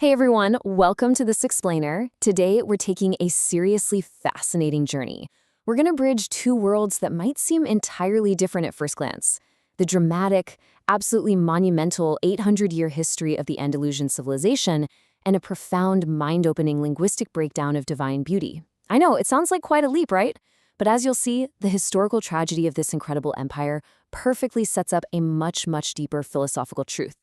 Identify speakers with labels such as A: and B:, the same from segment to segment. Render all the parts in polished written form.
A: Hey everyone, welcome to This Explainer. Today we're taking a seriously fascinating journey. We're going to bridge two worlds that might seem entirely different at first glance. The dramatic, absolutely monumental 800-year history of the Andalusian civilization and a profound, mind-opening linguistic breakdown of divine beauty. I know, it sounds like quite a leap, right? But as you'll see, the historical tragedy of this incredible empire perfectly sets up a much, much deeper philosophical truth.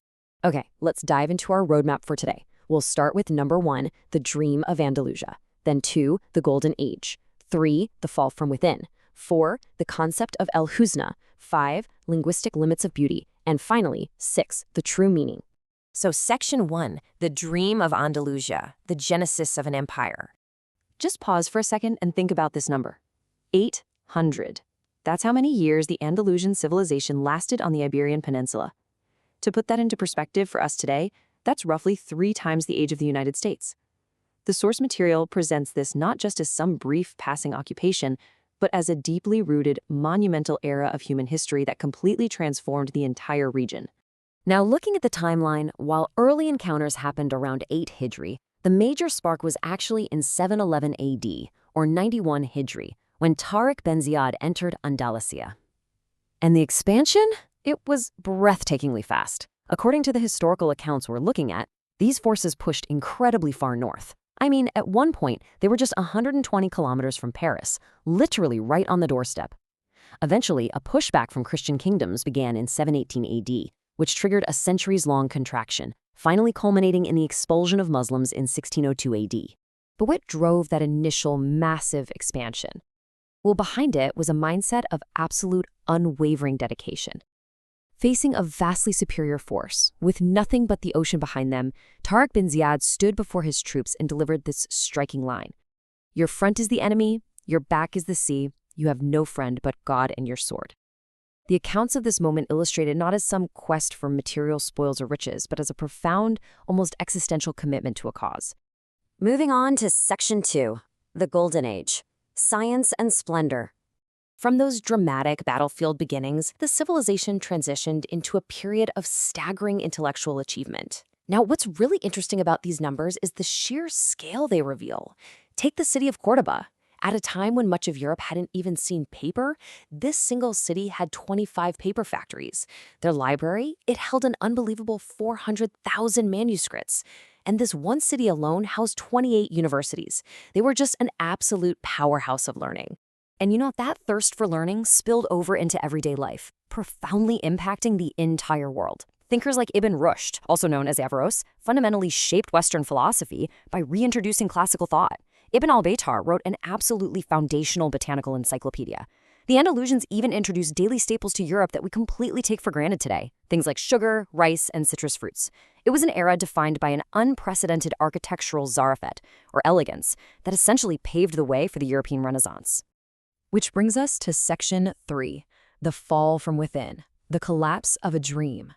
A: Okay, let's dive into our roadmap for today. We'll start with number 1, the dream of Andalusia. Then 2, the golden age. 3, the fall from within. 4, the concept of El Hüsna. 5, linguistic limits of beauty. And finally, 6, the true meaning.
B: So section 1, the dream of Andalusia, the genesis of an empire.
A: Just pause for a second and think about this number. 800. That's how many years the Andalusian civilization lasted on the Iberian Peninsula. To put that into perspective for us today, that's roughly 3 times the age of the United States. The source material presents this not just as some brief passing occupation, but as a deeply rooted, monumental era of human history that completely transformed the entire region. Now, looking at the timeline, while early encounters happened around 8 Hijri, the major spark was actually in 711 AD, or 91 Hijri, when Tariq bin Ziyad entered Andalusia. And the expansion? It was breathtakingly fast. According to the historical accounts we're looking at, these forces pushed incredibly far north. I mean, at one point, they were just 120 kilometers from Paris, literally right on the doorstep. Eventually, a pushback from Christian kingdoms began in 718 AD, which triggered a centuries-long contraction, finally culminating in the expulsion of Muslims in 1602 AD. But what drove that initial massive expansion? Well, behind it was a mindset of absolute, unwavering dedication. Facing a vastly superior force, with nothing but the ocean behind them, Tariq bin Ziyad stood before his troops and delivered this striking line. Your front is the enemy, your back is the sea, you have no friend but God and your sword. The accounts of this moment illustrated not as some quest for material spoils or riches, but as a profound, almost existential commitment to a cause.
B: Moving on to section 2, the golden age, science and splendor. From those dramatic battlefield beginnings, the civilization transitioned into a period of staggering intellectual achievement. Now, what's really interesting about these numbers is the sheer scale they reveal. Take the city of Cordoba. At a time when much of Europe hadn't even seen paper, this single city had 25 paper factories. Their library, it held an unbelievable 400,000 manuscripts. And this one city alone housed 28 universities. They were just an absolute powerhouse of learning. And you know, that thirst for learning spilled over into everyday life, profoundly impacting the entire world. Thinkers like Ibn Rushd, also known as Averroes, fundamentally shaped Western philosophy by reintroducing classical thought. Ibn al-Baytar wrote an absolutely foundational botanical encyclopedia. The Andalusians even introduced daily staples to Europe that we completely take for granted today, things like sugar, rice, and citrus fruits. It was an era defined by an unprecedented architectural zarafet, or elegance, that essentially paved the way for the European Renaissance. Which brings us to section 3, the fall from within, the collapse of a dream.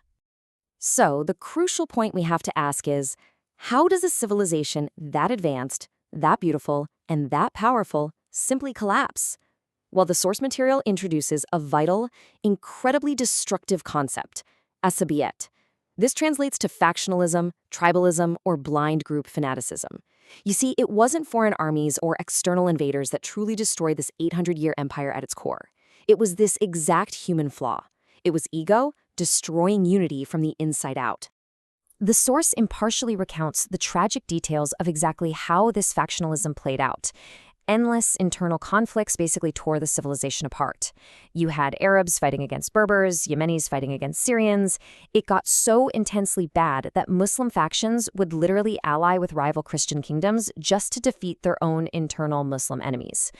B: So, the crucial point we have to ask is, how does a civilization that advanced, that beautiful, and that powerful simply collapse? Well, the source material introduces a vital, incredibly destructive concept, asabiyet. This translates to factionalism, tribalism, or blind group fanaticism. You see, it wasn't foreign armies or external invaders that truly destroyed this 800-year empire at its core. It was this exact human flaw. It was ego destroying unity from the inside out. The source impartially recounts the tragic details of exactly how this factionalism played out. Endless internal conflicts basically tore the civilization apart. You had Arabs fighting against Berbers, Yemenis fighting against Syrians. It got so intensely bad that Muslim factions would literally ally with rival Christian kingdoms just to defeat their own internal Muslim enemies.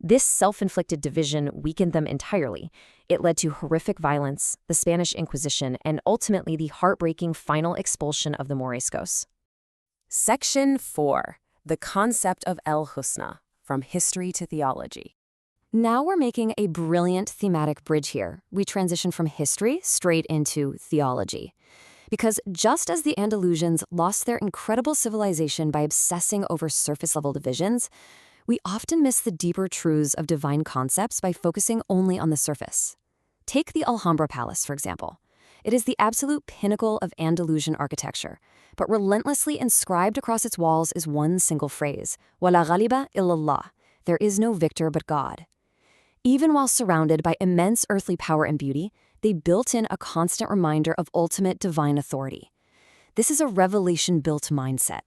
B: This self-inflicted division weakened them entirely. It led to horrific violence, the Spanish Inquisition, and ultimately the heartbreaking final expulsion of the Moriscos. Section 4, the concept of El Hüsna. From history to theology.
A: Now we're making a brilliant thematic bridge here. We transition from history straight into theology. Because just as the Andalusians lost their incredible civilization by obsessing over surface-level divisions, we often miss the deeper truths of divine concepts by focusing only on the surface. Take the Alhambra Palace, for example.
B: It is the absolute pinnacle of Andalusian architecture, but relentlessly inscribed across its walls is one single phrase, وَلَا غَالِبَ إِلَّا اللَّهِ, there is no victor but God. Even while surrounded by immense earthly power and beauty, they built in a constant reminder of ultimate divine authority. This is a revelation-built mindset.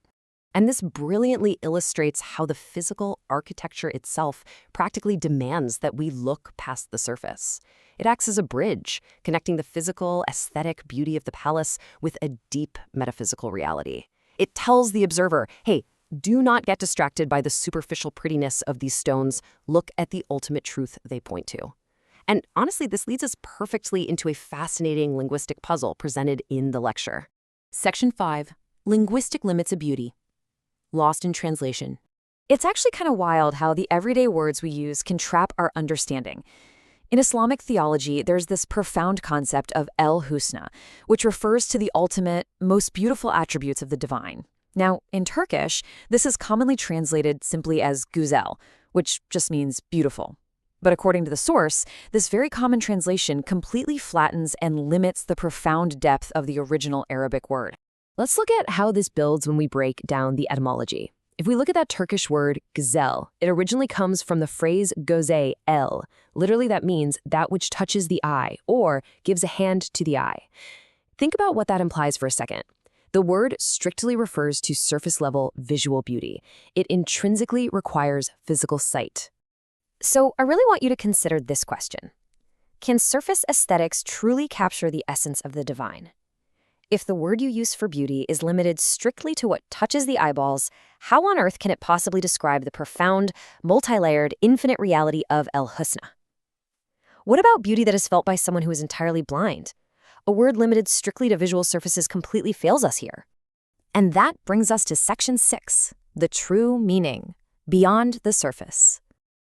B: And this brilliantly illustrates how the physical architecture itself practically demands that we look past the surface. It acts as a bridge, connecting the physical, aesthetic beauty of the palace with a deep metaphysical reality. It tells the observer, hey, do not get distracted by the superficial prettiness of these stones. Look at the ultimate truth they point to. And honestly, this leads us perfectly into a fascinating linguistic puzzle presented in the lecture.
A: Section 5. Linguistic limits of beauty. Lost in translation.
B: It's actually kind of wild how the everyday words we use can trap our understanding. In Islamic theology, there's this profound concept of El Hüsna, which refers to the ultimate, most beautiful attributes of the divine. Now, in Turkish, this is commonly translated simply as güzel, which just means beautiful. But according to the source, this very common translation completely flattens and limits the profound depth of the original Arabic word. Let's look at how this builds when we break down the etymology. If we look at that Turkish word güzel, it originally comes from the phrase göze el. Literally that means that which touches the eye or gives a hand to the eye. Think about what that implies for a second. The word strictly refers to surface-level visual beauty. It intrinsically requires physical sight. So I really want you to consider this question. Can surface aesthetics truly capture the essence of the divine? If the word you use for beauty is limited strictly to what touches the eyeballs, how on earth can it possibly describe the profound, multi-layered, infinite reality of El Husna? What about beauty that is felt by someone who is entirely blind? A word limited strictly to visual surfaces completely fails us here. And that brings us to Section 6, the true meaning, beyond the surface.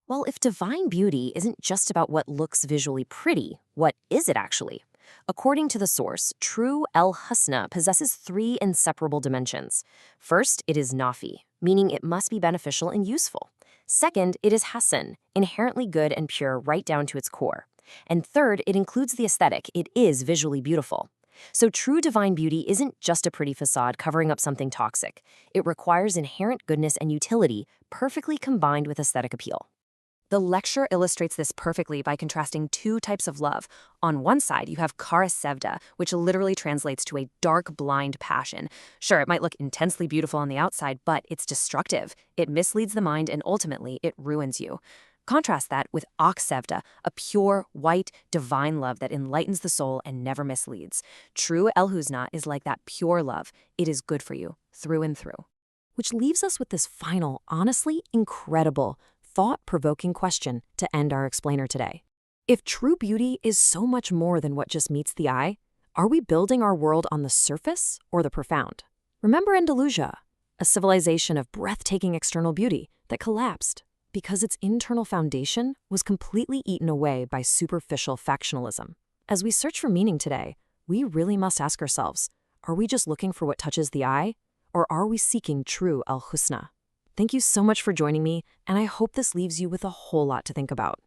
B: Well, if divine beauty isn't just about what looks visually pretty, what is it actually? According to the source, true El Husna possesses 3 inseparable dimensions. First, it is nafi, meaning it must be beneficial and useful. Second, it is hasan, inherently good and pure right down to its core. And third, it includes the aesthetic. It is visually beautiful. So true divine beauty isn't just a pretty facade covering up something toxic. It requires inherent goodness and utility, perfectly combined with aesthetic appeal. The lecture illustrates this perfectly by contrasting 2 types of love. On one side, you have kara sevda, which literally translates to a dark, blind passion. Sure, it might look intensely beautiful on the outside, but it's destructive. It misleads the mind and ultimately, it ruins you. Contrast that with ak sevda, a pure, white, divine love that enlightens the soul and never misleads. True El Husna is like that pure love. It is good for you, through and through. Which leaves us with this final, honestly incredible, thought-provoking question to end our explainer today. If true beauty is so much more than what just meets the eye, are we building our world on the surface or the profound? Remember Andalusia, a civilization of breathtaking external beauty that collapsed because its internal foundation was completely eaten away by superficial factionalism. As we search for meaning today, we really must ask ourselves, are we just looking for what touches the eye, or are we seeking true El Husna? Thank you so much for joining me, and I hope this leaves you with a whole lot to think about.